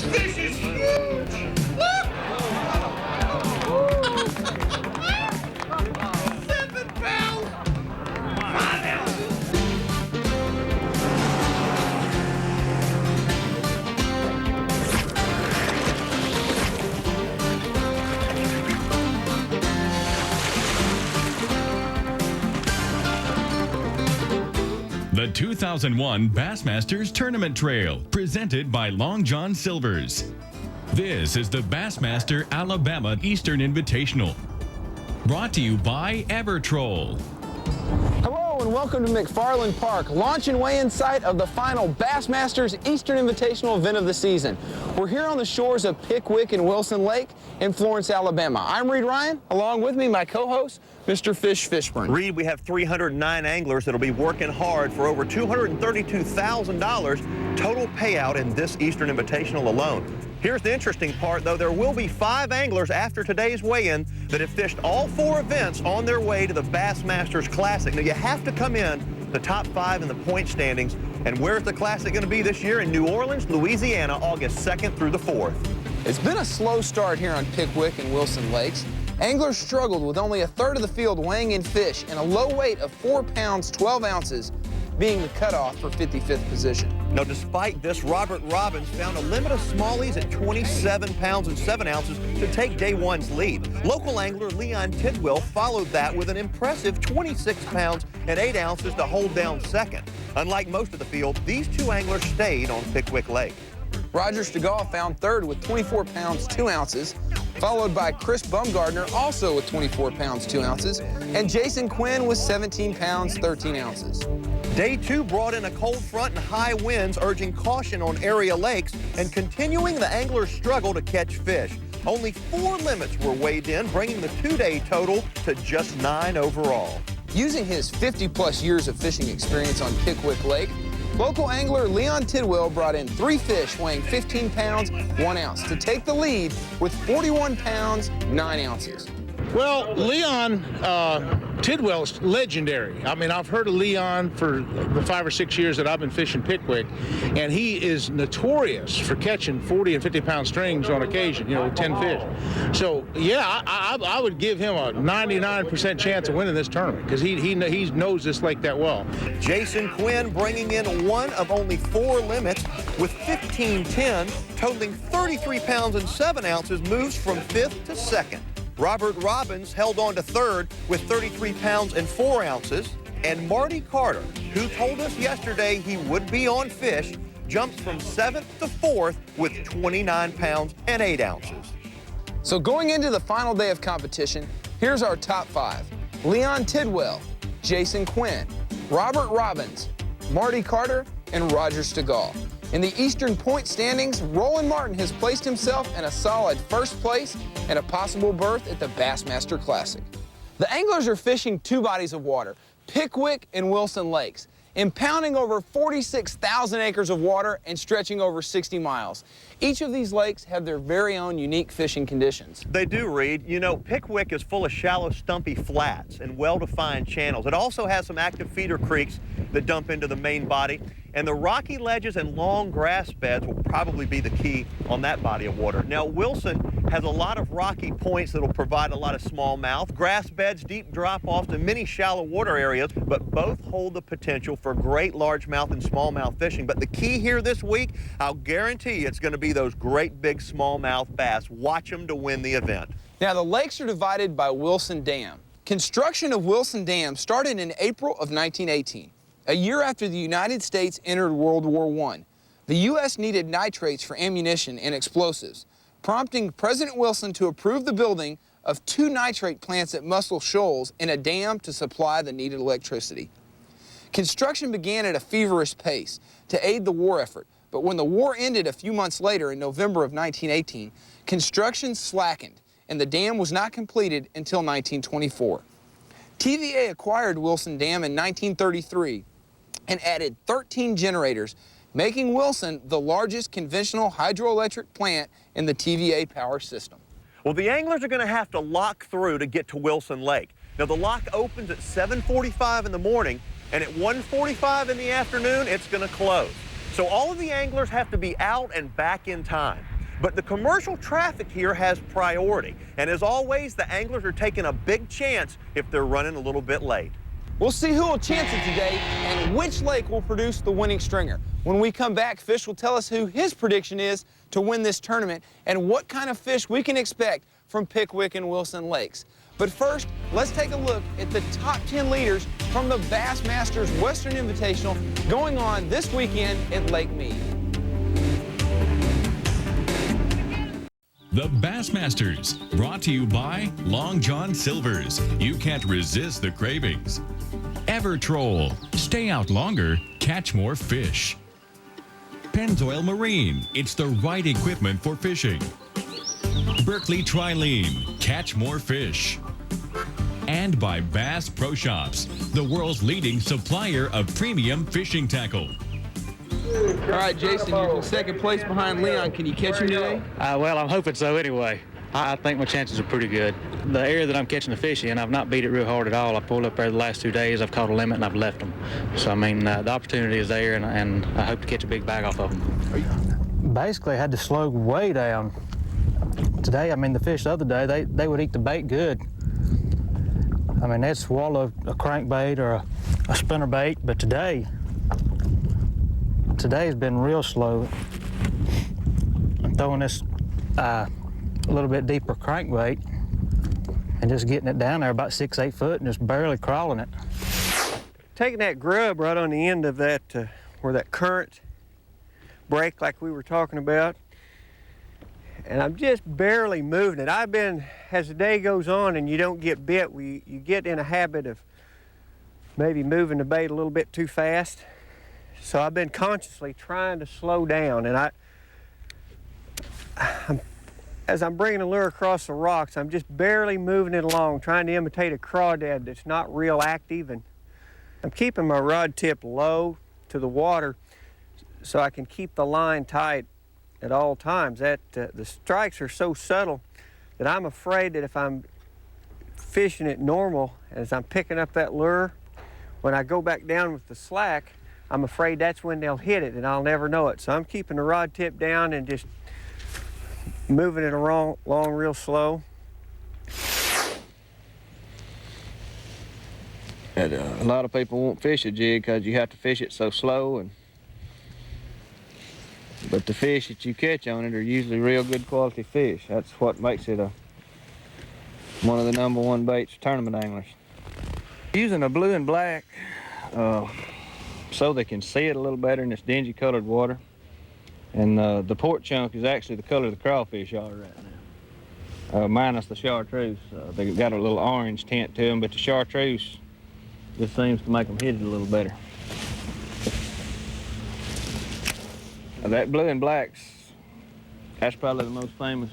This fish is huge! Look! 7 pounds! 5 ounces! The 2001 Bassmasters Tournament Trail, presented by Long John Silver's. This is the Bassmaster Alabama Eastern Invitational, brought to you by Evertroll. Hello and welcome to McFarland Park, launch and weigh-in site of the final Bassmasters Eastern Invitational event of the season. We're here on the shores of Pickwick and Wilson Lake in Florence, Alabama. I'm Reed Ryan, along with me, my co-host, Mr. Fish Fishburne. Reed, we have 309 anglers that'll be working hard for over $232,000 total payout in this Eastern Invitational alone. Here's the interesting part, though. There will be 5 anglers after today's weigh-in that have fished all 4 events on their way to the Bassmasters Classic. Now, you have to come in the top 5 in the point standings. And where's the Classic going to be this year? In New Orleans, Louisiana, August 2nd through the 4th. It's been a slow start here on Pickwick and Wilson Lakes. Anglers struggled with only a third of the field weighing in fish and a low weight of 4 pounds 12 ounces being the cutoff for 55th position. Now, despite this, Robert Robbins found a limit of smallies at 27 pounds and 7 ounces to take day one's lead. Local angler Leon Tidwell followed that with an impressive 26 pounds and 8 ounces to hold down second. Unlike most of the field, these 2 anglers stayed on Pickwick Lake. Roger Stegall found third with 24 pounds 2 ounces, followed by Chris Bumgardner, also with 24 pounds 2 ounces, and Jason Quinn with 17 pounds 13 ounces. Day 2 brought in a cold front and high winds, urging caution on area lakes and continuing the anglers' struggle to catch fish. Only 4 limits were weighed in, bringing the 2-day total to just 9 overall. Using his 50-plus years of fishing experience on Pickwick Lake, local angler Leon Tidwell brought in 3 fish weighing 15 pounds 1 ounce to take the lead with 41 pounds 9 ounces. Well, Leon Tidwell's legendary. I mean, I've heard of Leon for the 5 or 6 years that I've been fishing Pickwick, and he is notorious for catching 40 and 50-pound strings on occasion, you know, with 10 fish. So, yeah, I would give him a 99% chance of winning this tournament because he knows this lake that well. Jason Quinn bringing in one of only 4 limits with 15-10, totaling 33 pounds and 7 ounces, moves from 5th to 2nd. Robert Robbins held on to 3rd with 33 pounds and 4 ounces. And Marty Carter, who told us yesterday he would be on fish, jumps from 7th to 4th with 29 pounds and 8 ounces. So going into the final day of competition, here's our top 5. Leon Tidwell, Jason Quinn, Robert Robbins, Marty Carter, and Roger Stegall. In the Eastern point standings, Roland Martin has placed himself in a solid 1st place and a possible berth at the Bassmaster Classic. The anglers are fishing 2 bodies of water, Pickwick and Wilson Lakes, impounding over 46,000 acres of water and stretching over 60 miles. Each of these lakes have their very own unique fishing conditions. They do, Reed. You know, Pickwick is full of shallow, stumpy flats and well-defined channels. It also has some active feeder creeks that dump into the main body. And the rocky ledges and long grass beds will probably be the key on that body of water. Now, Wilson has a lot of rocky points that will provide a lot of smallmouth, grass beds, deep drop-offs, and many shallow water areas, but both hold the potential for great largemouth and smallmouth fishing. But the key here this week, I'll guarantee it's going to be those great big smallmouth bass. Watch them to win the event. Now, the lakes are divided by Wilson Dam. Construction of Wilson Dam started in April of 1918. A year after the United States entered World War I, the U.S. needed nitrates for ammunition and explosives, prompting President Wilson to approve the building of 2 nitrate plants at Muscle Shoals and a dam to supply the needed electricity. Construction began at a feverish pace to aid the war effort, but when the war ended a few months later in November of 1918, construction slackened and the dam was not completed until 1924. TVA acquired Wilson Dam in 1933 and added 13 generators, making Wilson the largest conventional hydroelectric plant in the TVA power system. Well, the anglers are going to have to lock through to get to Wilson Lake. Now, the lock opens at 7:45 in the morning, and at 1:45 in the afternoon, it's going to close. So all of the anglers have to be out and back in time. But the commercial traffic here has priority. And as always, the anglers are taking a big chance if they're running a little bit late. We'll see who will chance it today and which lake will produce the winning stringer. When we come back, Fish will tell us who his prediction is to win this tournament and what kind of fish we can expect from Pickwick and Wilson Lakes. But first, let's take a look at the top 10 leaders from the Bassmasters Western Invitational going on this weekend at Lake Mead. The Bassmasters, brought to you by Long John Silver's. You can't resist the cravings. Evertroll, stay out longer, catch more fish. Pennzoil Marine, it's the right equipment for fishing. Berkeley Trilene, catch more fish. And by Bass Pro Shops, the world's leading supplier of premium fishing tackle. All right, Jason, you're in second place behind Leon. Can you catch him today? Well, I'm hoping so anyway. I think my chances are pretty good. The area that I'm catching the fish in, I've not beat it real hard at all. I pulled up there the last 2 days. I've caught a limit and I've left them. So, I mean, the opportunity is there, and I hope to catch a big bag off of them. Basically, I had to slow way down. Today, I mean, the fish the other day, they would eat the bait good. I mean, they'd swallow a crankbait or a spinner bait, but today's been real slow. I'm throwing this a little bit deeper crankbait and just getting it down there about 6-8 foot and just barely crawling it. Taking that grub right on the end of that, where that current break like we were talking about, and I'm just barely moving it. I've been, as the day goes on and you don't get bit, you get in a habit of maybe moving the bait a little bit too fast. So I've been consciously trying to slow down, and as I'm bringing the lure across the rocks, I'm just barely moving it along, trying to imitate a crawdad that's not real active, and I'm keeping my rod tip low to the water so I can keep the line tight at all times. The strikes are so subtle that I'm afraid that if I'm fishing it normal, as I'm picking up that lure, when I go back down with the slack, I'm afraid that's when they'll hit it and I'll never know it. So I'm keeping the rod tip down and just moving it along real slow. A lot of people won't fish a jig because you have to fish it so slow, but the fish that you catch on it are usually real good quality fish. That's what makes it one of the #1 baits for tournament anglers. Using a blue and black so they can see it a little better in this dingy colored water. And the port chunk is actually the color of the crawfish are right now, minus the chartreuse. They got a little orange tint to them, but the chartreuse just seems to make them hit it a little better. That blue and black's, that's probably the most famous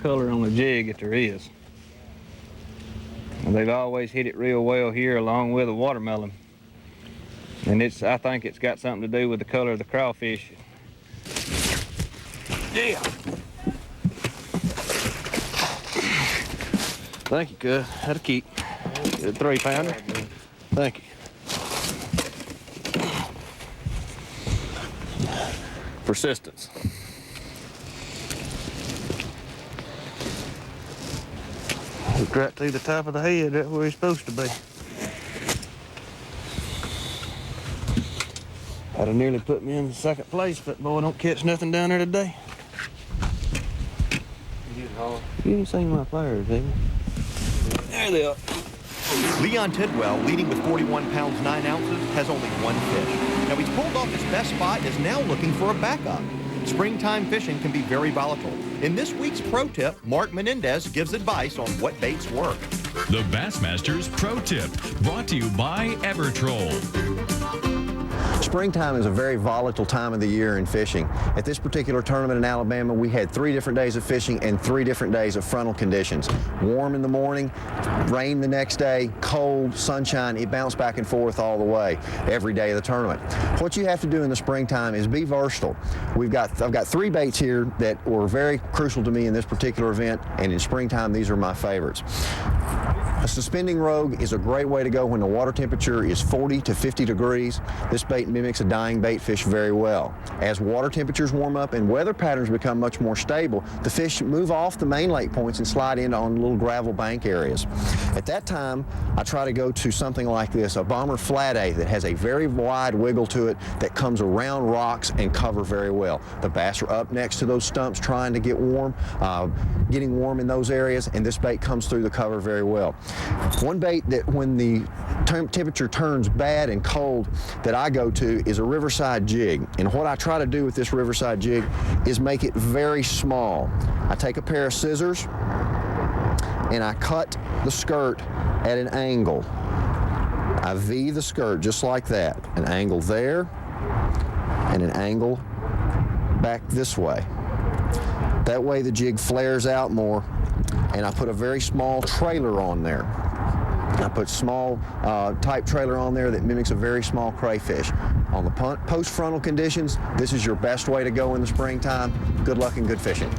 color on the jig that there is. And they've always hit it real well here along with a watermelon. And I think it's got something to do with the color of the crawfish. Yeah. Thank you, cuz. That'll keep. Get a 3-pounder. Thank you. Persistence. Look right through the top of the head, right where he's supposed to be. That'll nearly put me in second place, but boy, don't catch nothing down there today. You ain't seen my pliers, have you? There they are. Leon Tidwell, leading with 41 pounds 9 ounces, has only one fish. Now he's pulled off his best spot and is now looking for a backup. Springtime fishing can be very volatile. In this week's Pro Tip, Mark Menendez gives advice on what baits work. The Bassmasters Pro Tip, brought to you by Evertroll. Springtime is a very volatile time of the year in fishing. At this particular tournament in Alabama, we had 3 different days of fishing and 3 different days of frontal conditions. Warm in the morning, rain the next day, cold, sunshine. It bounced back and forth all the way every day of the tournament. What you have to do in the springtime is be versatile. I've got 3 baits here that were very crucial to me in this particular event, and in springtime, these are my favorites. A suspending rogue is a great way to go when the water temperature is 40 to 50 degrees. This bait mimics a dying bait fish very well. As water temperatures warm up and weather patterns become much more stable, the fish move off the main lake points and slide in on little gravel bank areas. At that time, I try to go to something like this, a bomber flat A that has a very wide wiggle to it that comes around rocks and cover very well. The bass are up next to those stumps trying to get warm, getting warm in those areas, and this bait comes through the cover very well. One bait that when the temperature turns bad and cold that I go to is a riverside jig. And what I try to do with this riverside jig is make it very small. I take a pair of scissors and I cut the skirt at an angle. I V the skirt just like that. An angle there and an angle back this way. That way the jig flares out more, and I put a very small trailer on there. I put small type trailer on there that mimics a very small crayfish. On the post-frontal conditions, this is your best way to go in the springtime. Good luck and good fishing.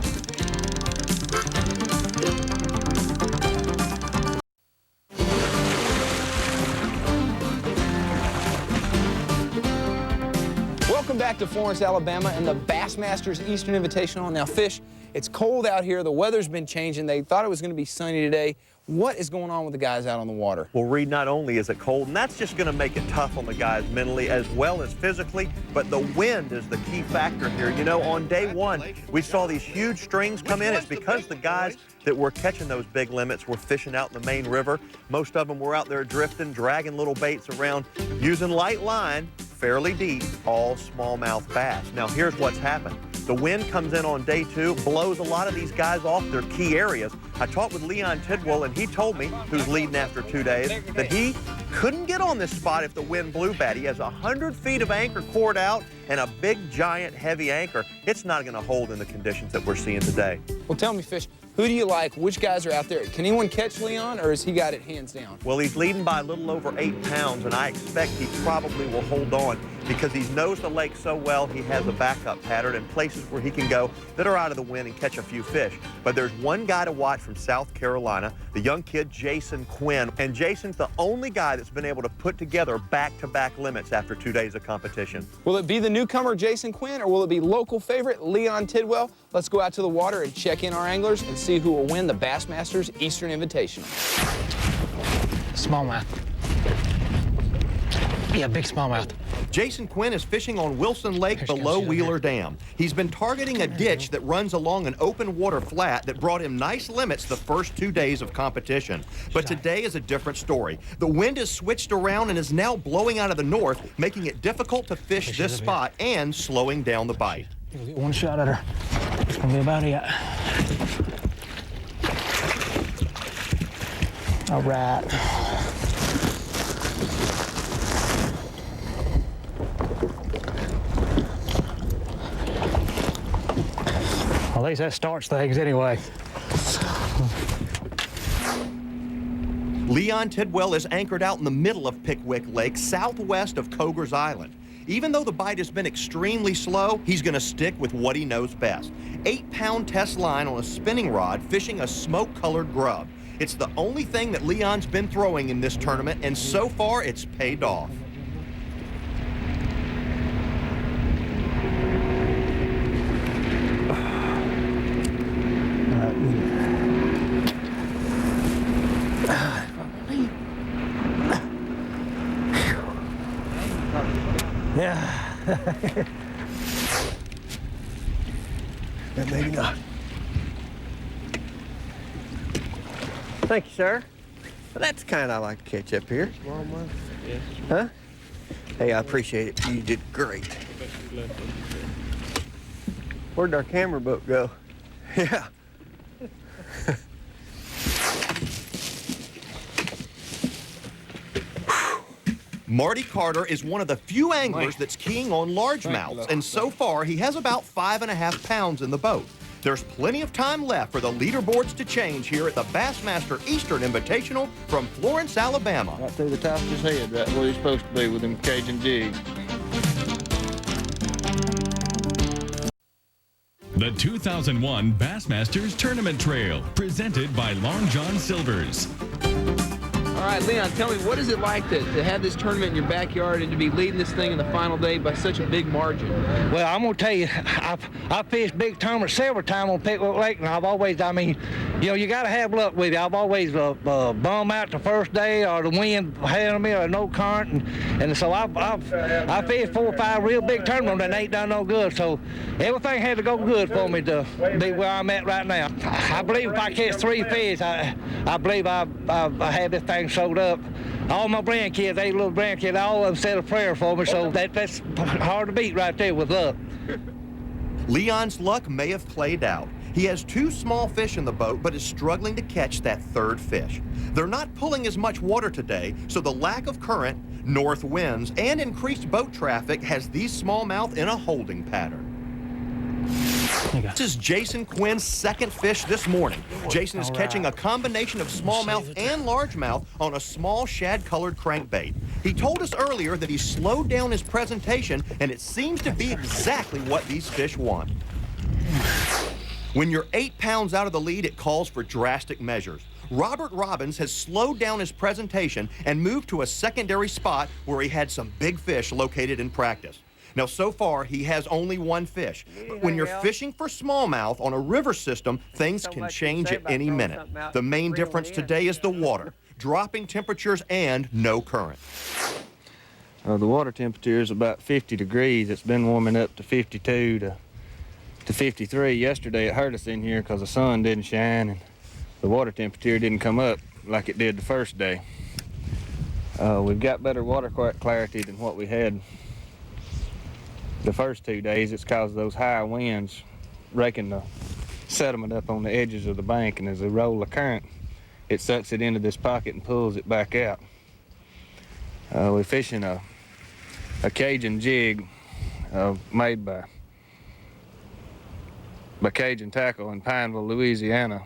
Welcome back to Florence, Alabama, and the Bassmasters Eastern Invitational. Now, Fish, it's cold out here. The weather's been changing. They thought it was going to be sunny today. What is going on with the guys out on the water? Well, Reed, not only is it cold, and that's just going to make it tough on the guys mentally as well as physically, but the wind is the key factor here. You know, on day one, we saw these huge strings come in. It's because the guys that were catching those big limits were fishing out in the main river. Most of them were out there drifting, dragging little baits around, using light line, fairly deep, all smallmouth bass. Now, here's what's happened. The wind comes in on day two, blows a lot of these guys off their key areas. I talked with Leon Tidwell, and he told me, who's leading after 2 days, that he couldn't get on this spot if the wind blew bad. He has 100 feet of anchor cored out and a big, giant, heavy anchor. It's not going to hold in the conditions that we're seeing today. Well, tell me, Fish, who do you like? Which guys are out there? Can anyone catch Leon, or has he got it hands down? Well, he's leading by a little over 8 pounds, and I expect he probably will hold on because he's nosed the lake so well, he has a backup pattern and places where he can go that are out of the wind and catch a few fish. But there's one guy to watch from South Carolina, the young kid Jason Quinn. And Jason's the only guy that's been able to put together back-to-back limits after 2 days of competition. Will it be the newcomer Jason Quinn, or will it be local favorite Leon Tidwell? Let's go out to the water and check in our anglers and see who will win the Bassmasters Eastern Invitational. Smallmouth. Yeah, big smallmouth. Jason Quinn is fishing on Wilson Lake below Wheeler Dam. He's been targeting a ditch that runs along an open water flat that brought him nice limits the first 2 days of competition. But today is a different story. The wind has switched around and is now blowing out of the north, making it difficult to fish this spot and slowing down the bite. You'll get one shot at her. It's gonna be about it. All right. Well, at least that starts things anyway. Leon Tidwell is anchored out in the middle of Pickwick Lake, southwest of Coger's Island. Even though the bite has been extremely slow, he's going to stick with what he knows best. 8-pound test line on a spinning rod, fishing a smoke-colored grub. It's the only thing that Leon's been throwing in this tournament, and so far it's paid off. Yeah. But maybe not. Thank you, sir. Well, that's the kind I like to catch up here. Smallmouth? Yes. Huh? Hey, I appreciate it. You did great. Where'd our camera boat go? Yeah. Marty Carter is one of the few anglers that's keying on largemouths, and so far he has about 5.5 pounds in the boat. There's plenty of time left for the leaderboards to change here at the Bassmaster Eastern Invitational from Florence, Alabama. Right through the top of his head, right where he's supposed to be with them Cajun jigs. The 2001 Bassmasters Tournament Trail, presented by Long John Silver's. All right, Leon, tell me, what is it like to have this tournament in your backyard and to be leading this thing in the final day by such a big margin? Well, I'm going to tell you, I've fished big tournaments several times on Pickwick Lake, and I've always, I mean, you know, you got to have luck with it. I've always bum out the first day, or the wind handled me, or no current, and so I fished 4 or 5 real big tournaments and ain't done no good. So everything had to go good for me to be where I'm at right now. I believe if I catch 3 fish, I believe I have this thing sold up. All my grandkids, 8 little grandkids, all of them said a prayer for me, so that's hard to beat right there with luck. Leon's luck may have played out. He has 2 small fish in the boat, but is struggling to catch that 3rd fish. They're not pulling as much water today, so the lack of current, north winds, and increased boat traffic has these smallmouth in a holding pattern. This is Jason Quinn's 2nd fish this morning. Jason is catching a combination of smallmouth and largemouth on a small shad-colored crankbait. He told us earlier that he slowed down his presentation, and it seems to be exactly what these fish want. When you're 8 pounds out of the lead, it calls for drastic measures. Robert Robbins has slowed down his presentation and moved to a secondary spot where he had some big fish located in practice. Now, so far, he has only 1 fish. But when you're fishing for smallmouth on a river system, things can change at any minute. The main difference today is the water, dropping temperatures and no current. The water temperature is about 50 degrees. It's been warming up to 52 to 53. Yesterday it hurt us in here because the sun didn't shine and the water temperature didn't come up like it did the first day. We've got better water clarity than what we had the first 2 days. It's because of those high winds raking the sediment up on the edges of the bank, and as they roll the current, it sucks it into this pocket and pulls it back out. We're fishing a Cajun jig made by Cajun Tackle in Pineville, Louisiana.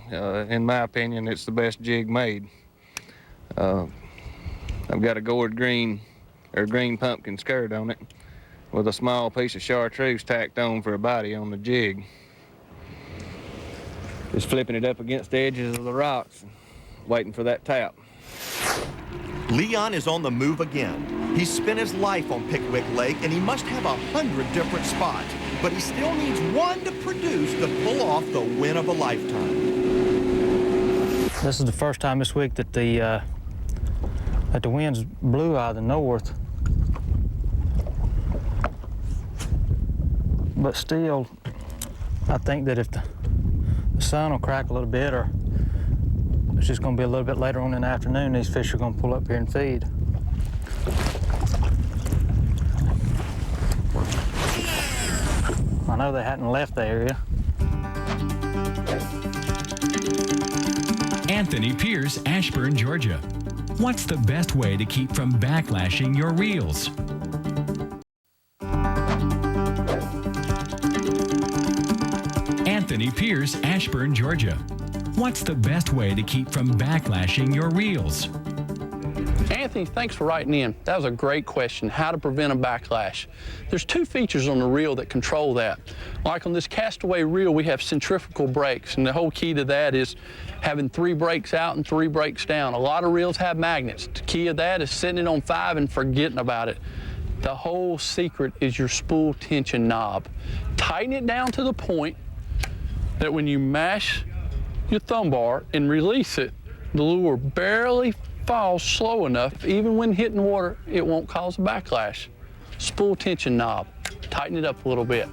In my opinion, it's the best jig made. I've got a gourd green pumpkin skirt on it with a small piece of chartreuse tacked on for a body on the jig. Just flipping it up against the edges of the rocks and waiting for that tap. Leon is on the move again. He's spent his life on Pickwick Lake, and he must have 100 different spots, but he still needs 1 to produce to pull off the win of a lifetime. This is the first time this week that the winds blew out of the north. But still, I think that if the sun will crack a little bit, or it's just going to be a little bit later on in the afternoon, these fish are going to pull up here and feed. I know they hadn't left the area. Anthony Pierce, Ashburn, Georgia. What's the best way to keep from backlashing your reels? Anthony Pierce, Ashburn, Georgia. What's the best way to keep from backlashing your reels? Anthony, thanks for writing in. That was a great question, how to prevent a backlash. There's 2 features on the reel that control that. Like on this castaway reel, we have centrifugal brakes, and the whole key to that is having 3 brakes out and 3 brakes down. A lot of reels have magnets. The key of that is setting it on 5 and forgetting about it. The whole secret is your spool tension knob. Tighten it down to the point that when you mash your thumb bar and release it, the lure barely falls slow enough, even when hitting water, it won't cause a backlash. Spool tension knob, tighten it up a little bit.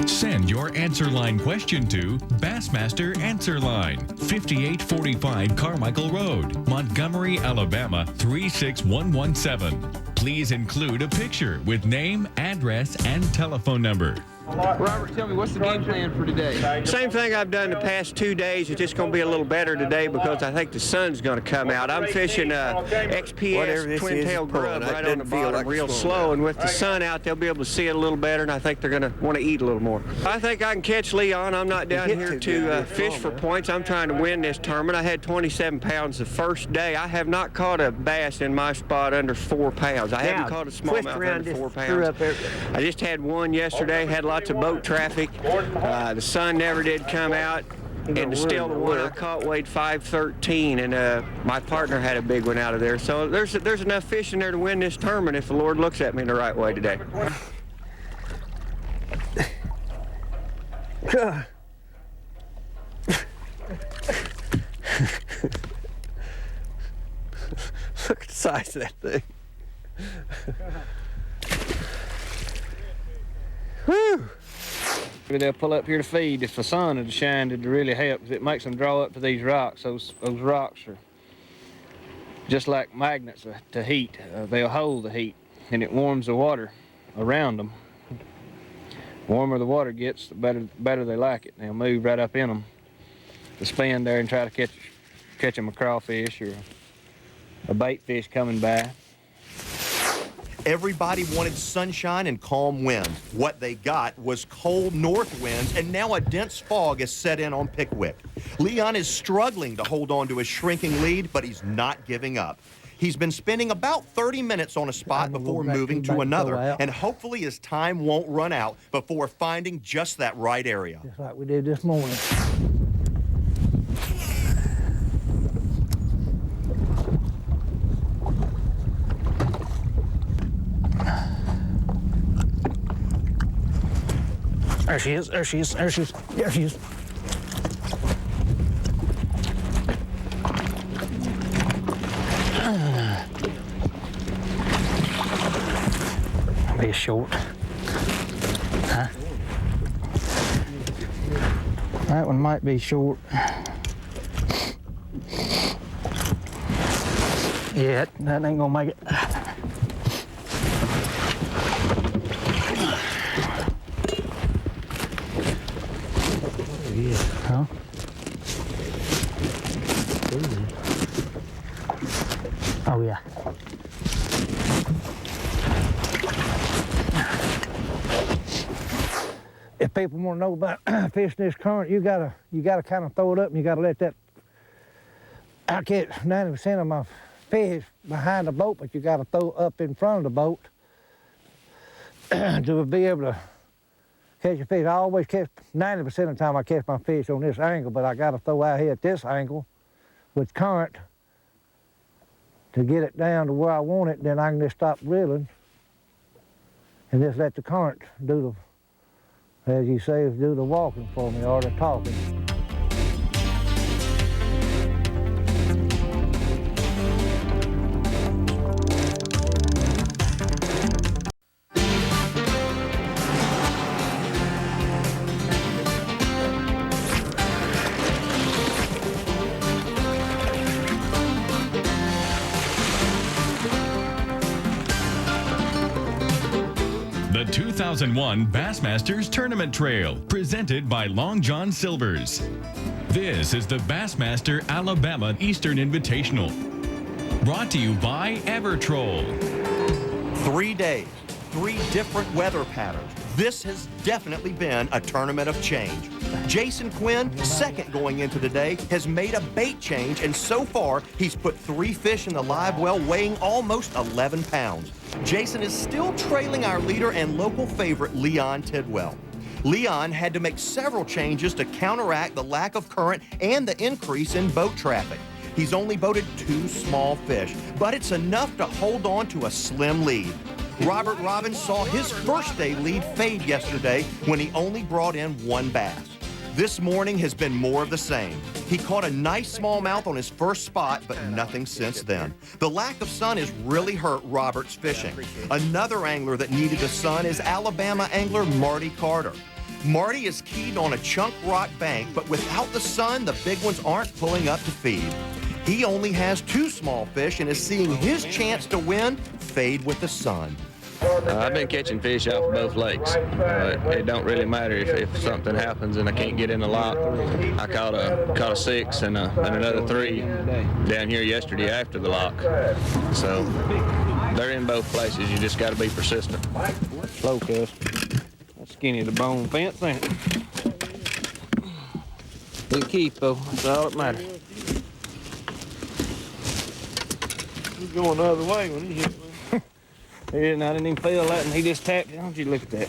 Send your answer line question to Bassmaster Answer Line, 5845 Carmichael Road, Montgomery, Alabama 36117. Please include a picture with name, address, and telephone number. Robert, tell me, what's the game plan for today? Same thing I've done the past 2 days. It's just going to be a little better today because I think the sun's going to come out. I'm fishing XPS twin-tail grub right on the bottom, real slow, and with the sun out, they'll be able to see it a little better, and I think they're going to want to eat a little more. I think I can catch Leon. I'm not down here to fish for points. I'm trying to win this tournament. I had 27 pounds the first day. I have not caught a bass in my spot under 4 pounds. I haven't caught a smallmouth under 4 pounds. I just had one yesterday, had lots of boat traffic. The sun never did come out. And still the one I caught weighed 513, and my partner had a big one out of there. So there's enough fish in there to win this tournament if the Lord looks at me the right way today. Look at the size of that thing. Whew. Maybe they'll pull up here to feed if the sun had shined to really help, because it makes them draw up to these rocks. Those rocks are just like magnets to heat. They'll hold the heat, and it warms the water around them. The warmer the water gets, the better they like it. They'll move right up in them to spin there and try to catch them a crawfish or a bait fish coming by. Everybody wanted sunshine and calm winds. What they got was cold north winds, and now a dense fog is set in on Pickwick. Leon is struggling to hold on to his shrinking lead, but he's not giving up. He's been spending about 30 minutes on a spot before moving to another, and hopefully his time won't run out before finding just that right area. Just like we did this morning. There she is, there she is, there she is, there she is. Be short. Huh? That one might be short. Yeah, that ain't gonna make it. Huh? Oh yeah. If people want to know about fishing this current, you gotta kind of throw it up, and you gotta let that. I catch 90% of my fish behind the boat, but you gotta throw up in front of the boat to be able to catch your fish. I always catch 90% of the time I catch my fish on this angle, but I gotta throw out here at this angle with current to get it down to where I want it. Then I can just stop reeling and just let the current do the, as you say, do the walking for me or the talking. The 2001 Bassmasters Tournament Trail, presented by Long John Silver's. This is the Bassmaster Alabama Eastern Invitational, brought to you by Evertroll. 3 days, 3 different weather patterns. This has definitely been a tournament of change. Jason Quinn, second going into the day, has made a bait change, and so far he's put 3 fish in the live well weighing almost 11 pounds. Jason is still trailing our leader and local favorite, Leon Tidwell. Leon had to make several changes to counteract the lack of current and the increase in boat traffic. He's only boated 2 small fish, but it's enough to hold on to a slim lead. Robert Robbins saw his first day lead fade yesterday when he only brought in 1 bass. This morning has been more of the same. He caught a nice smallmouth on his first spot, but nothing since then. The lack of sun has really hurt Robert's fishing. Another angler that needed the sun is Alabama angler Marty Carter. Marty is keyed on a chunk rock bank, but without the sun, the big ones aren't pulling up to feed. He only has 2 small fish and is seeing his chance to win fade with the sun. I've been catching fish off of both lakes. It don't really matter if something happens and I can't get in the lock. I caught a 6 and another 3 down here yesterday after the lock. So they're in both places. You just got to be persistent. Slow cast. That's skinny to bone fence, ain't it? Good keep though. That's all that matters. He's going the other way when he hit me. I didn't even feel that, and he just tapped it. Don't you look at that?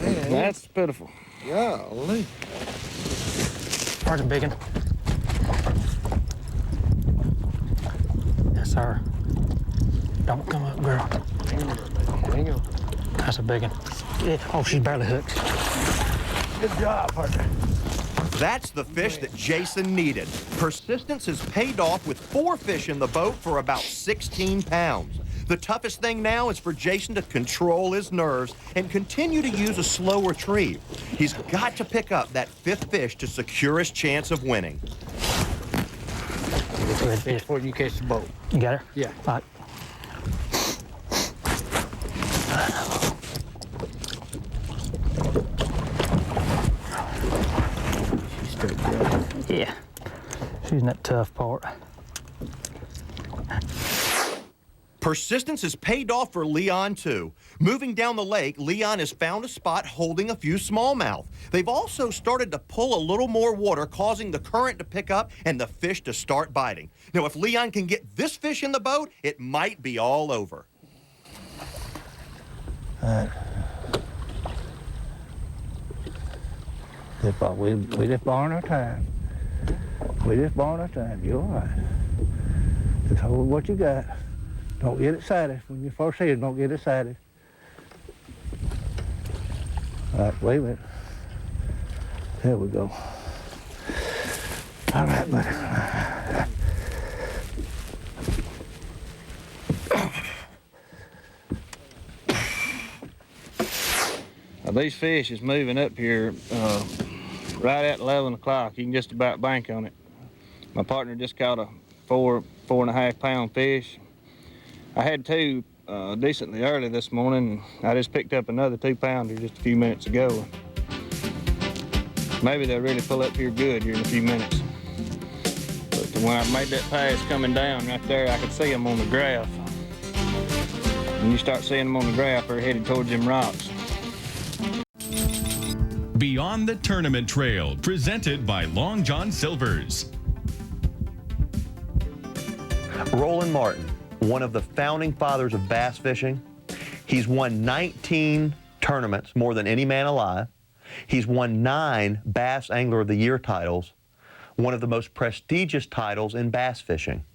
Man, that's pitiful. Golly. There's a big one. Yes, sir. Don't come up, girl. Hang on. That's a big one. Yeah. Oh, she's barely hooked. Good job, partner. That's the fish that Jason needed. Persistence has paid off with 4 fish in the boat for about 16 pounds. The toughest thing now is for Jason to control his nerves and continue to use a slow retrieve. He's got to pick up that 5th fish to secure his chance of winning. Get to that fish before you catch the boat. You got her? Yeah. All right. She's straight there. Yeah. She's in that tough part. Persistence has paid off for Leon, too. Moving down the lake, Leon has found a spot holding a few smallmouth. They've also started to pull a little more water, causing the current to pick up and the fish to start biting. Now, if Leon can get this fish in the boat, it might be all over. All right. We just borrowing our time. We just borrowing our time. You're all right. Just hold what you got. Don't get excited. When you first see it, don't get excited. All right, wait a minute. There we go. All right, buddy. Now, these fish is moving up here right at 11 o'clock. You can just about bank on it. My partner just caught a 4.5 pound fish. I had 2 decently early this morning, and I just picked up another 2 pounder just a few minutes ago. Maybe they'll really pull up here good here in a few minutes. But when I made that pass coming down right there, I could see them on the graph. When you start seeing them on the graph, they're headed towards them rocks. Beyond the Tournament Trail, presented by Long John Silver's. Roland Martin, one of the founding fathers of bass fishing. He's won 19 tournaments, more than any man alive. He's won 9 Bass Angler of the Year titles, one of the most prestigious titles in bass fishing.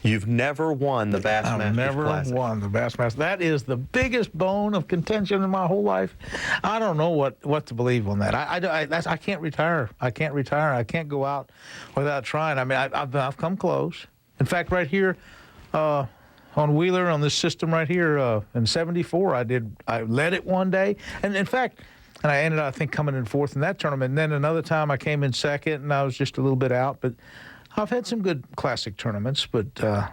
You've never won the Bassmaster I've never Classic. won the Bassmaster. That is the biggest bone of contention in my whole life. I don't know what to believe on that. I can't retire. I can't retire. I can't go out without trying. I mean, I've come close. In fact, right here, on Wheeler, on this system right here, in '74, I led it one day, and in fact, I ended up, I think, coming in 4th in that tournament. And then another time I came in 2nd, and I was just a little bit out. But I've had some good classic tournaments, but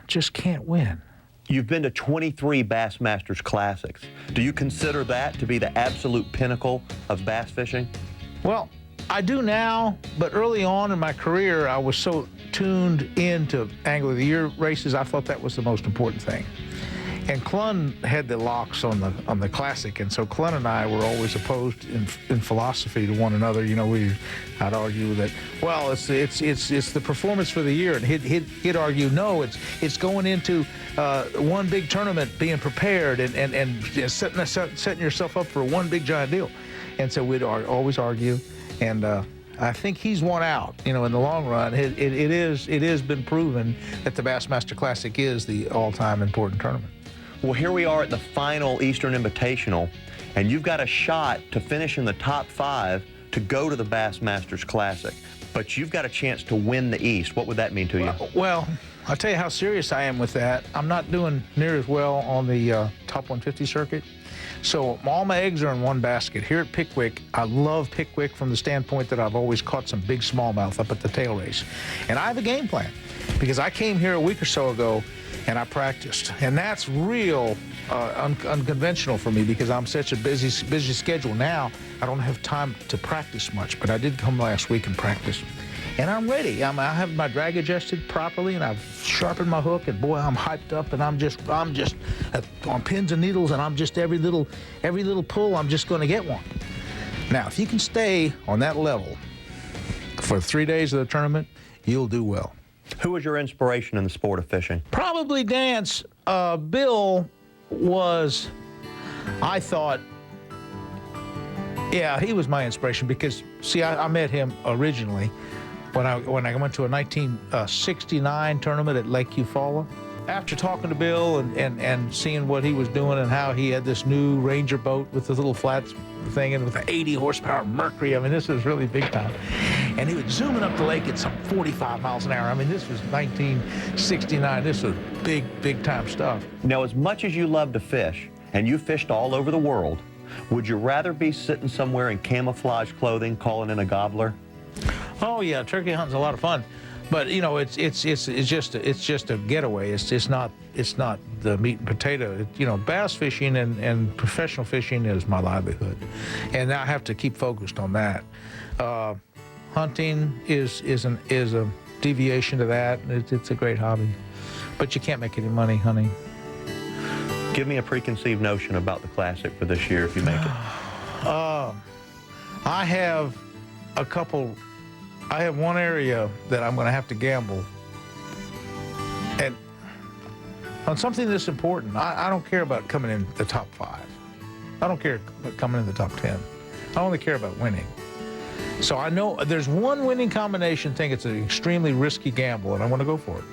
just can't win. You've been to 23 Bassmasters Classics. Do you consider that to be the absolute pinnacle of bass fishing? Well, I do now, but early on in my career, I was so tuned into Angler of the Year races, I thought that was the most important thing. And Clunn had the locks on the Classic, and so Clunn and I were always opposed in philosophy to one another. You know, I'd argue that, well, it's the performance for the year, and he'd argue, no, it's going into one big tournament, being prepared, and setting yourself up for one big giant deal. And so we'd always argue, and I think he's won out. You know, in the long run, it has been proven that the Bassmaster Classic is the all-time important tournament. Well, here we are at the final Eastern Invitational, and you've got a shot to finish in the top 5 to go to the Bassmasters Classic. But you've got a chance to win the East. What would that mean to you? Well, I'll tell you how serious I am with that. I'm not doing near as well on the top 150 circuit. So all my eggs are in one basket. Here at Pickwick, I love Pickwick from the standpoint that I've always caught some big smallmouth up at the tail race. And I have a game plan, because I came here a week or so ago and I practiced. And that's real unconventional for me, because I'm such a busy schedule now. I don't have time to practice much, but I did come last week and practice. And I'm ready. I have my drag adjusted properly, and I've sharpened my hook, and boy, I'm hyped up, and I'm just on pins and needles, and I'm just every little pull, I'm just going to get one. Now, if you can stay on that level for 3 days of the tournament, you'll do well. Who was your inspiration in the sport of fishing? Probably dance. Bill was, I thought, yeah, he was my inspiration, because, see, I met him originally when I went to a 1969 tournament at Lake Eufaula. After talking to Bill and seeing what he was doing and how he had this new Ranger boat with this little flat thing and with an 80 horsepower Mercury, I mean, this was really big time. And he was zooming up the lake at some 45 miles an hour. I mean, this was 1969. This was big time stuff. Now, as much as you love to fish, and you fished all over the world, would you rather be sitting somewhere in camouflage clothing calling in a gobbler? Oh yeah, turkey hunting's a lot of fun. But you know, it's just a getaway. It's not the meat and potato. You know, bass fishing and professional fishing is my livelihood, and I have to keep focused on that. Hunting is a deviation to that. It's a great hobby, but you can't make any money hunting. Give me a preconceived notion about the Classic for this year if you make it. I have a couple. I have one area that I'm going to have to gamble, and on something that's important. I don't care about coming in the top 5. I don't care about coming in the top 10. I only care about winning. So I know there's one winning combination thing. It's an extremely risky gamble, and I want to go for it.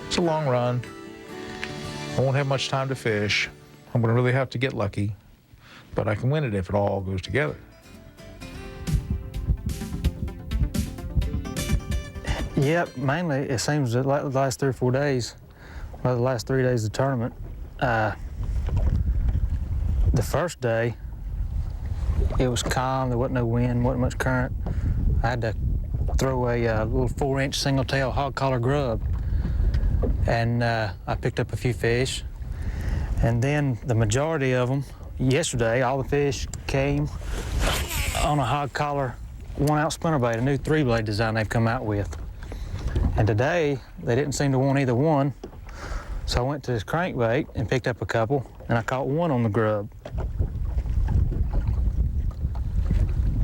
It's a long run. I won't have much time to fish. I'm going to really have to get lucky, but I can win it if it all goes together. Yep, mainly it seems that the last 3 or 4 days, well, the last 3 days of the tournament, the first day, it was calm, there wasn't no wind, wasn't much current. I had to throw a little 4-inch single-tail hog collar grub, and I picked up a few fish. And then the majority of them, yesterday, all the fish came on a hog collar 1-ounce spinnerbait, a new 3-blade design they've come out with. And today, they didn't seem to want either one, so I went to this crankbait and picked up a couple, and I caught one on the grub.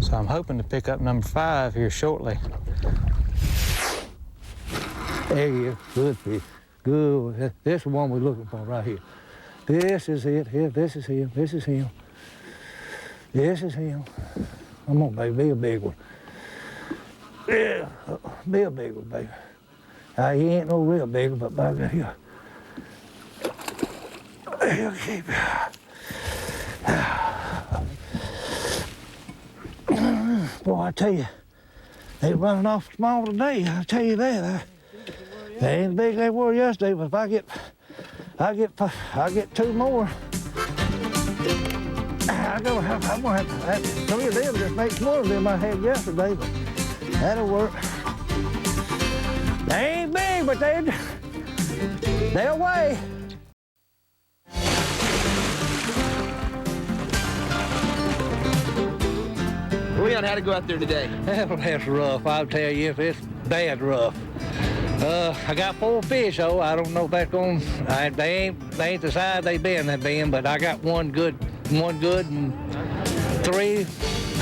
So I'm hoping to pick up number 5 here shortly. There he is, good fish, good. This is the one we're looking for right here. This is it, here, this is him, this is him. This is him. Come on, baby, be a big one. Yeah, be a big one, baby. He ain't no real big one, but by God, here. He'll keep Boy, I tell you, they running off small today, I tell you that. They ain't as big as they were yesterday, but if I get 2 more, I'm gonna have to, 3 of them just makes more than I had yesterday, but that'll work. They ain't big, but they'll weigh. Leon, how'd it go out there today? That's rough, I'll tell you, it's bad rough. I got 4 fish, though. I don't know if that's going. They ain't the size they've been, but I got one good, and 3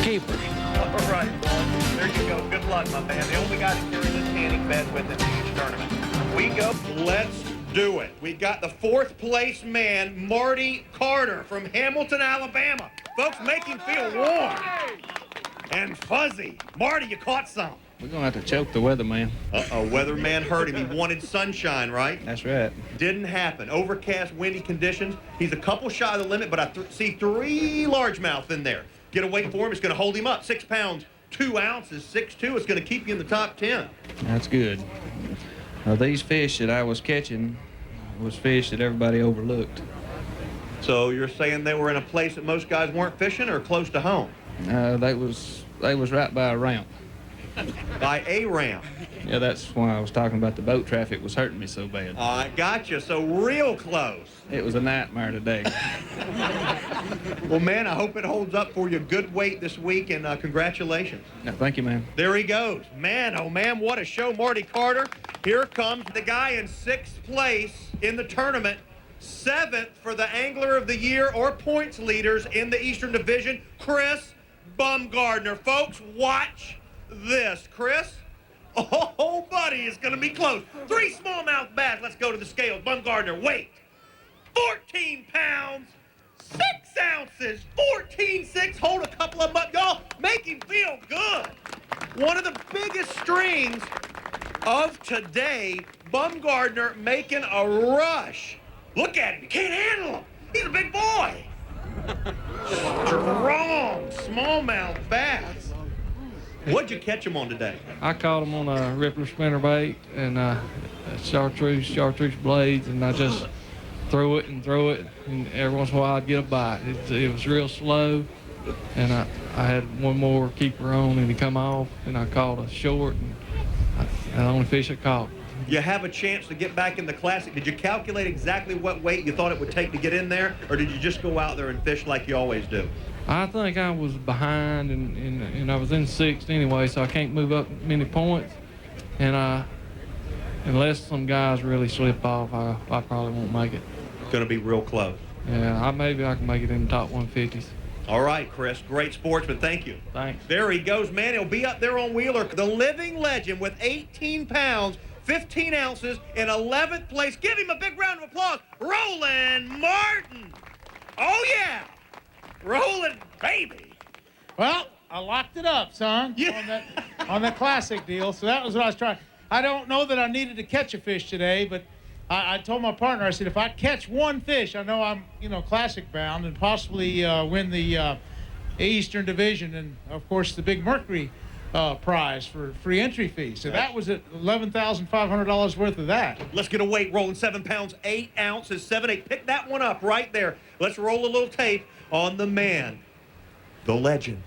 keepers. All right, there you go. Good luck, my man. The only guy to carry this tanning bed with him in each tournament. We go. Let's do it. We got the 4th place man, Marty Carter from Hamilton, Alabama. Folks, make him feel warm and fuzzy. Marty, you caught some. We're going to have to choke the weatherman. Weatherman hurt him. He wanted sunshine, right? That's right. Didn't happen. Overcast, windy conditions. He's a couple shy of the limit, but I see 3 largemouth in there. Get a weight for him. It's going to hold him up. 6 pounds, 2 ounces, 6'2". It's going to keep you in the top 10. That's good. These fish that I was catching was fish that everybody overlooked. So you're saying they were in a place that most guys weren't fishing or close to home? They was right by a ramp. By a ramp? Yeah, that's why I was talking about the boat traffic was hurting me so bad. I gotcha. So real close. It was a nightmare today. Well, man, I hope it holds up for you. Good weight this week, and congratulations. Yeah, thank you, man. There he goes. Man, oh, man, what a show, Marty Carter. Here comes the guy in 6th place in the tournament, 7th for the Angler of the Year or points leaders in the Eastern Division, Chris Bumgardner. Folks, watch this. Chris? Oh, buddy, it's going to be close. 3 smallmouth bass. Let's go to the scale. Bumgardner, weight. 14 pounds, 6 ounces, 14.6. Hold a couple of them up. Y'all, make him feel good. One of the biggest streams. rings of today. Bumgardner making a rush. Look at him. You can't handle him. He's a big boy. Strong smallmouth bass. What'd you catch him on today? I caught him on a Rippler spinnerbait and chartreuse blades, and I just threw it, and every once in a while I'd get a bite. It was real slow, and I had one more keeper on, and he come off, and I caught a short, and the only fish I caught. You have a chance to get back in the Classic. Did you calculate exactly what weight you thought it would take to get in there, or did you just go out there and fish like you always do? I think I was behind, and I was in sixth anyway, so I can't move up many points. And unless some guys really slip off, I probably won't make it. Going to be real close. Yeah, maybe I can make it in the top 150s. All right, Chris. Great sportsman. Thank you. Thanks. There he goes, man. He'll be up there on Wheeler. The living legend with 18 pounds, 15 ounces, in 11th place. Give him a big round of applause. Roland Martin. Oh, yeah. Roland, baby. Well, I locked it up, son, on that Classic deal. So that was what I was trying. I don't know that I needed to catch a fish today, but I told my partner, I said, if I catch one fish, I know I'm, Classic bound and possibly win the Eastern Division and, of course, the big Mercury prize for free entry fee. So that was at $11,500 worth of that. Let's get a weight, Roland. 7 pounds, 8 ounces, 7/8. Pick that one up right there. Let's roll a little tape on the man, the legend.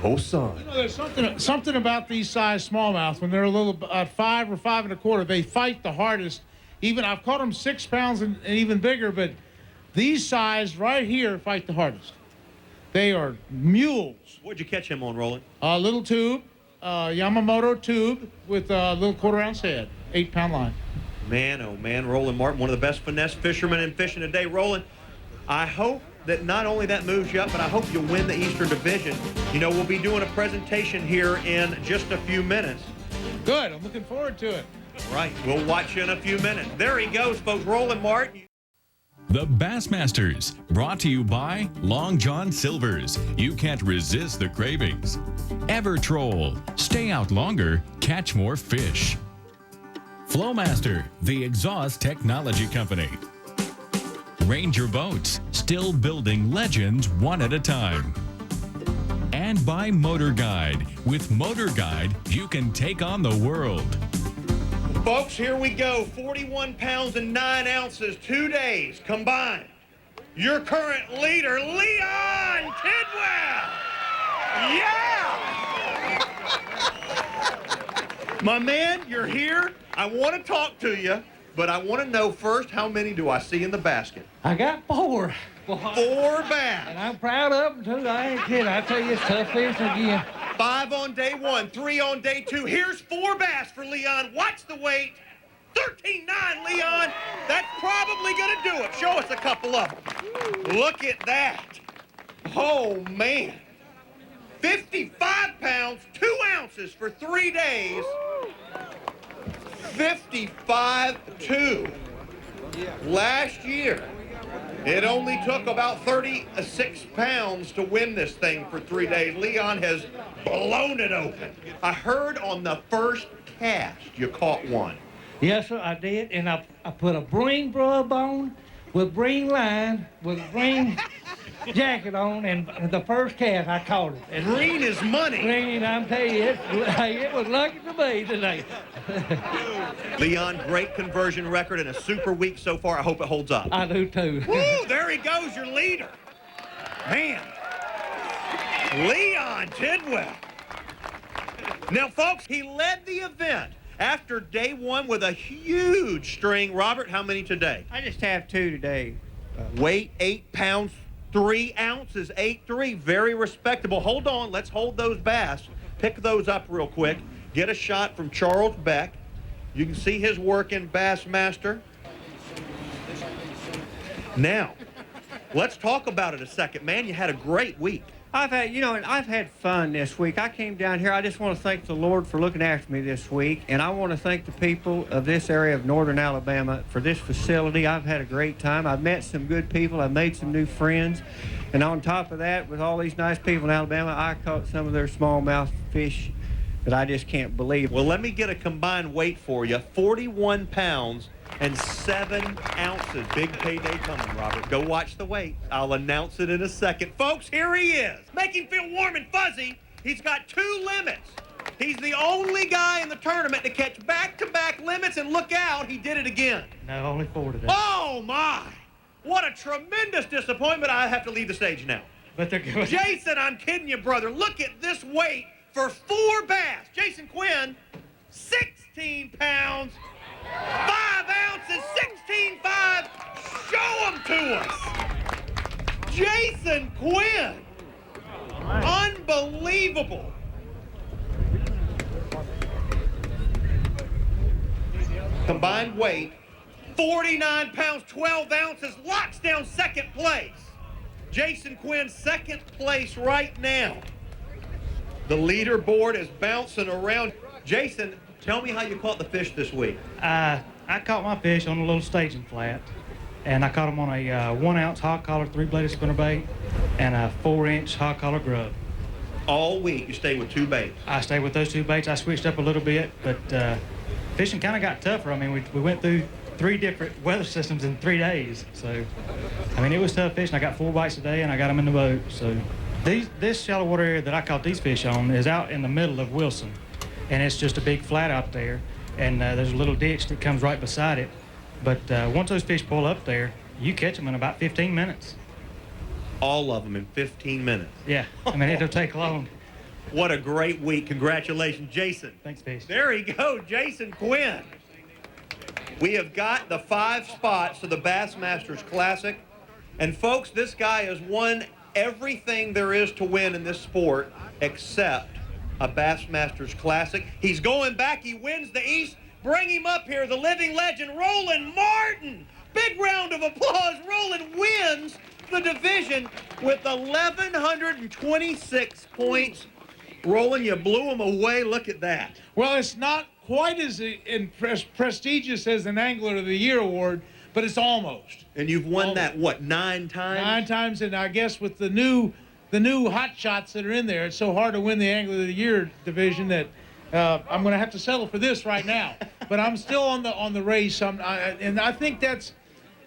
Oh, son. There's something about these size smallmouth when they're a little 5 or 5 1/4. They fight the hardest. Even I've caught them 6 pounds and even bigger, but these size right here fight the hardest. They are mules. What'd you catch him on, Roland? A little tube, Yamamoto tube with a little 1/4 ounce head, 8-pound line. Man, oh man, Roland Martin, one of the best finesse fishermen in fishing today. Roland, I hope that not only that moves you up, but I hope you win the Eastern Division. We'll be doing a presentation here in just a few minutes. Good, I'm looking forward to it. All right, we'll watch you in a few minutes. There he goes, folks, Roland Martin. The Bassmasters, brought to you by Long John Silver's. You can't resist the cravings. Evertroll, stay out longer, catch more fish. Flowmaster, the exhaust technology company. Ranger Boats, still building legends one at a time. And by Motor Guide. With Motor Guide, you can take on the world. Folks, here we go. 41 pounds and 9 ounces, 2 days combined. Your current leader, Leon Tidwell. Yeah! My man, you're here. I want to talk to you, but I want to know first, how many do I see in the basket? I got 4. 4 bass. And I'm proud of them, too. I ain't kidding. I tell you, it's tough fishing again. 5 on day 1, 3 on day 2. Here's 4 bass for Leon. Watch the weight. 13.9, Leon. That's probably going to do it. Show us a couple of them. Look at that. Oh, man. 55 pounds, 2 ounces for 3 days. 55.2. Last year, it only took about 36 pounds to win this thing for 3 days. Leon has blown it open. I heard on the first cast you caught one. Yes, sir, I did. And I put a bream rub on with bream line, with a bream jacket on, and the first cast I caught it. And green is money. Green, I'm telling you, it was lucky to be today. Leon, great conversion record and a super week so far. I hope it holds up. I do too. Woo, there he goes, your leader. Man, Leon Tidwell. Now, folks, he led the event after day 1 with a huge string. Robert, how many today? I just have 2 today. Weight 8 pounds, 3 ounces, 8.3. Very respectable. Hold on. Let's hold those bass. Pick those up real quick. Get a shot from Charles Beck. You can see his work in Bassmaster. Now, let's talk about it a second. Man, you had a great week. I've had fun this week. I came down here. I just want to thank the Lord for looking after me this week, and I want to thank the people of this area of northern Alabama for this facility. I've had a great time. I've met some good people. I've made some new friends, and on top of that, with all these nice people in Alabama, I caught some of their smallmouth fish that I just can't believe. Well, let me get a combined weight for you. 41 pounds and 7 ounces. Big payday coming, Robert. Go watch the weight. I'll announce it in a second. Folks, here he is. Make him feel warm and fuzzy. He's got 2 limits. He's the only guy in the tournament to catch back-to-back limits, and look out, he did it again. No, only 4 today. Oh, my. What a tremendous disappointment. I have to leave the stage now. But they're good. Jason, I'm kidding you, brother. Look at this weight for 4 bass. Jason Quinn, 16 pounds, 5 ounces, 16.5. Show them to us. Jason Quinn. Unbelievable. Combined weight, 49 pounds, 12 ounces, locks down second place. Jason Quinn, second place right now. The leaderboard is bouncing around. Jason, tell me how you caught the fish this week. I caught my fish on a little staging flat, and I caught them on a 1 ounce hog collar 3-bladed spinnerbait and a 4-inch hog collar grub. All week you stayed with 2 baits. I stayed with those 2 baits. I switched up a little bit, but fishing kind of got tougher. I mean, we went through 3 different weather systems in 3 days. So, I mean, it was tough fishing. I got 4 bites a day, and I got them in the boat. So, this shallow water area that I caught these fish on is out in the middle of Wilson, and it's just a big flat out there, and there's a little ditch that comes right beside it. But once those fish pull up there, you catch them in about 15 minutes. All of them in 15 minutes. Yeah, I mean, it'll take long. What a great week. Congratulations, Jason. Thanks, Fish. There you go, Jason Quinn. We have got the 5 spots to the Bassmasters Classic. And folks, this guy has won everything there is to win in this sport except a Bassmasters Classic. He's going back. He wins the East. Bring him up here, the living legend, Roland Martin. Big round of applause. Roland wins the division with 1,126 points. Roland, you blew him away. Look at that. Well, it's not quite as prestigious as an Angler of the Year award, but it's almost. And you've won that, what, 9 times? 9 times, and I guess with the new hot shots that are in there, it's so hard to win the Angler of the Year division that I'm going to have to settle for this right now. But I'm still on the race, and I think that's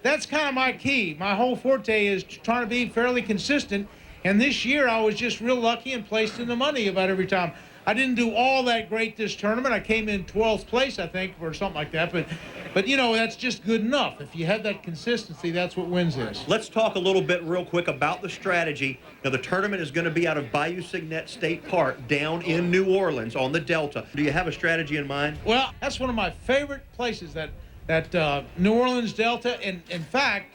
kind of my key. My whole forte is trying to be fairly consistent. And this year, I was just real lucky and placed in the money about every time. I didn't do all that great this tournament. I came in 12th place, I think, or something like that. But you know, that's just good enough. If you have that consistency, that's what wins this. Let's talk a little bit real quick about the strategy. Now, the tournament is going to be out of Bayou Signet State Park down in New Orleans on the Delta. Do you have a strategy in mind? Well, that's one of my favorite places, that New Orleans Delta. And in fact,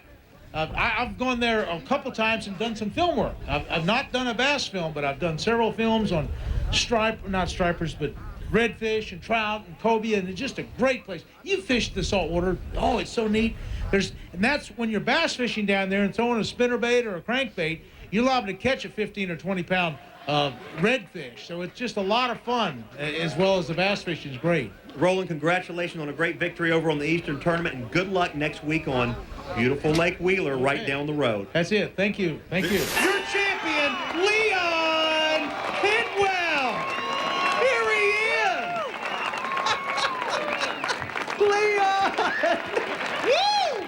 I've gone there a couple times and done some film work. I've not done a bass film, but I've done several films on not stripers, but redfish and trout and cobia, and it's just a great place. You fish the saltwater. Oh, it's so neat. And that's when you're bass fishing down there and throwing a spinnerbait or a crankbait, you're liable to catch a 15 or 20 pound redfish. So it's just a lot of fun, as well as the bass fishing is great. Roland, congratulations on a great victory over on the Eastern Tournament, and good luck next week on beautiful Lake Wheeler right down the road. That's it. Thank you. Thank you. Your champion, Leon Tidwell. Here he is. Leon. Woo!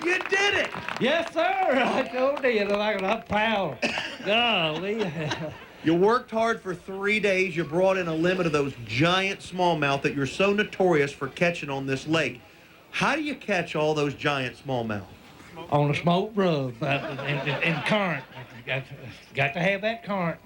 You did it. Yes, sir. I told you, like a pound. Golly. You worked hard for 3 days. You brought in a limit of those giant smallmouth that you're so notorious for catching on this lake. How do you catch all those giant smallmouth? On a smoked rub in current. Got to have that current.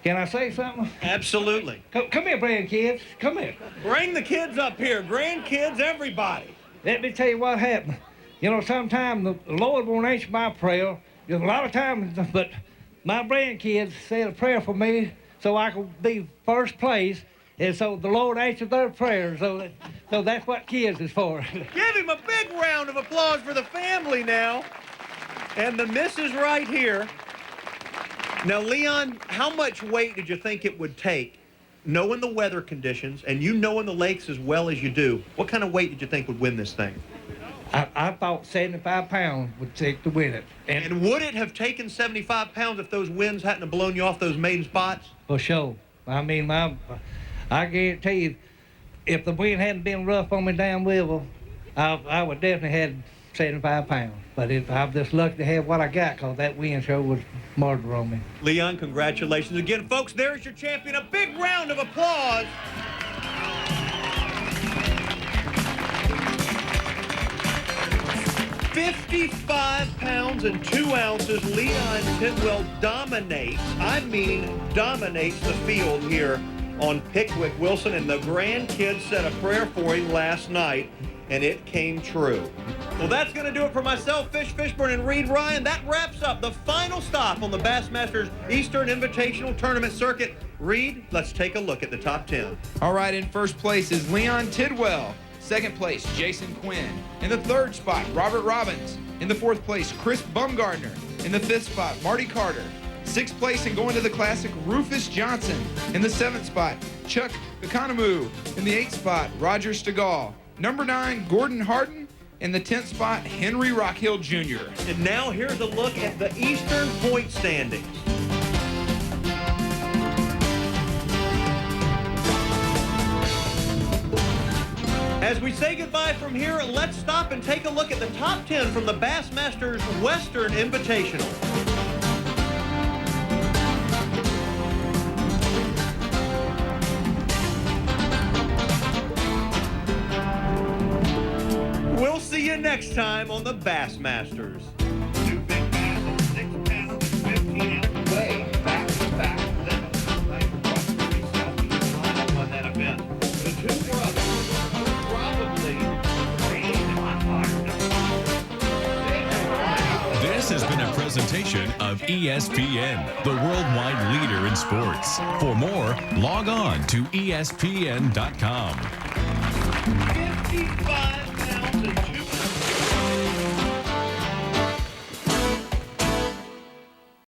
Can I say something? Absolutely. Come here, grandkids. Come here. Bring the kids up here. Grandkids, everybody. Let me tell you what happened. You know, sometimes the Lord won't answer my prayer. There's a lot of times, but my grandkids said a prayer for me so I could be first place. And so the Lord answered their prayers. So that's what kids is for. Give him a big round of applause for the family now. And the missus right here. Now, Leon, how much weight did you think it would take, knowing the weather conditions and you knowing the lakes as well as you do? What kind of weight did you think would win this thing? I thought 75 pounds would take to win it. And would it have taken 75 pounds if those winds hadn't have blown you off those maiden spots? For sure. I mean, I guarantee you, if the wind hadn't been rough on me downriver, I would definitely had 75 pounds. But I'm just lucky to have what I got, because that wind show was murder on me. Leon, congratulations again. Folks, there's your champion. A big round of applause. $55 pounds and 2 ounces. Leon Tidwell dominates, dominates the field here on Pickwick. Wilson and the grandkids said a prayer for him last night, and it came true. Well, that's going to do it for myself, Fish Fishburne, and Reed Ryan. That wraps up the final stop on the Bassmasters Eastern Invitational Tournament circuit. Reed, let's take a look at the top 10. All right, in first place is Leon Tidwell. Second place, Jason Quinn. In the third spot, Robert Robbins. In the fourth place, Chris Bumgardner. In the fifth spot, Marty Carter. Sixth place and going to the Classic, Rufus Johnson. In the seventh spot, Chuck Economou. In the eighth spot, Roger Stegall. Number 9, Gordon Harden. In the 10th spot, Henry Rockhill Jr. And now here's a look at the Eastern point standings. As we say goodbye from here, let's stop and take a look at the top 10 from the Bassmasters Western Invitational. We'll see you next time on the Bassmasters. 2 big bass on 6 pounds and 15 ounce way back-to-back limits. Thanks for watching the selfie lineup on that event. The two brothers probably This has been a presentation of ESPN, the worldwide leader in sports. For more, log on to ESPN.com. 55 pounds and